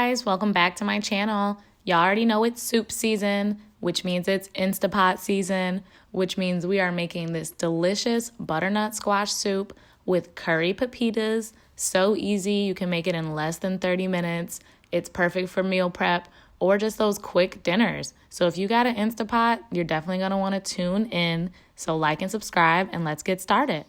guys, welcome back to my channel. Y'all already know it's soup season, which means it's Instapot season, which means we are making this delicious butternut squash soup with curry pepitas. So easy, you can make it in less than 30 minutes. It's perfect for meal prep or just those quick dinners. So if you got an Instapot, you're definitely gonna wanna tune in. So like and subscribe and let's get started.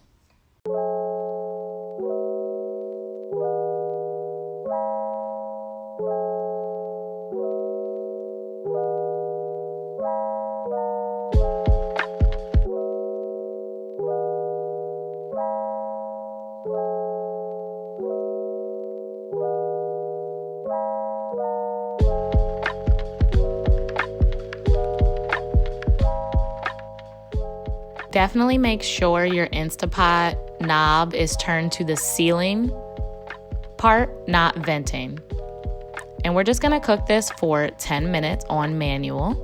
Definitely make sure your Instapot knob is turned to the sealing part, not venting. And we're just gonna cook this for 10 minutes on manual.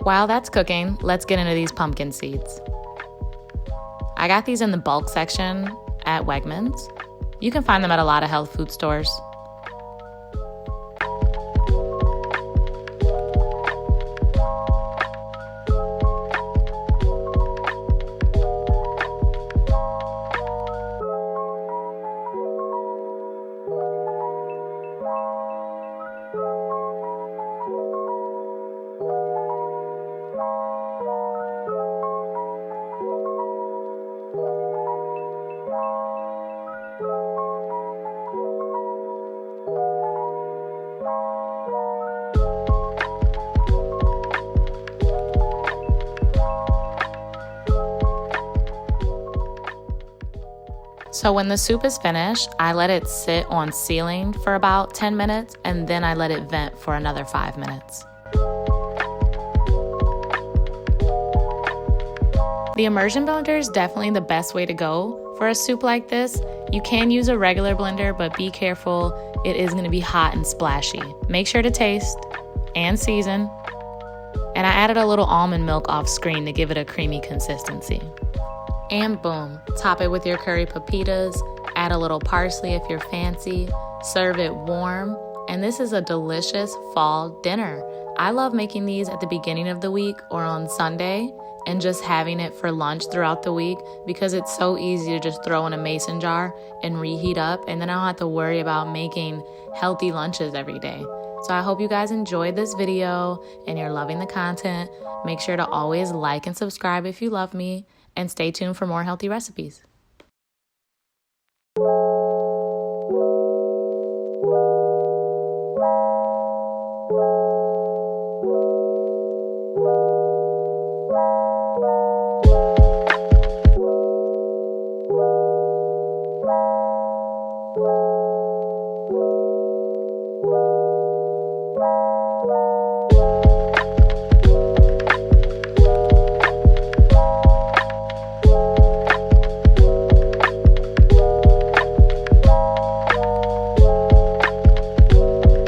While that's cooking, let's get into these pumpkin seeds. I got these in the bulk section at Wegmans. You can find them at a lot of health food stores. So when the soup is finished, I let it sit on sealing for about 10 minutes and then I let it vent for another 5 minutes. The immersion blender is definitely the best way to go for a soup like this. You can use a regular blender, but be careful. It is going to be hot and splashy. Make sure to taste and season. And I added a little almond milk off screen to give it a creamy consistency. And boom, top it with your curry pepitas, add a little parsley if you're fancy, serve it warm, and this is a delicious fall dinner. I love making these at the beginning of the week or on Sunday and just having it for lunch throughout the week because it's so easy to just throw in a mason jar and reheat up, and then I don't have to worry about making healthy lunches every day. So I hope you guys enjoyed this video and you're loving the content. Make sure to always like and subscribe if you love me. And stay tuned for more healthy recipes.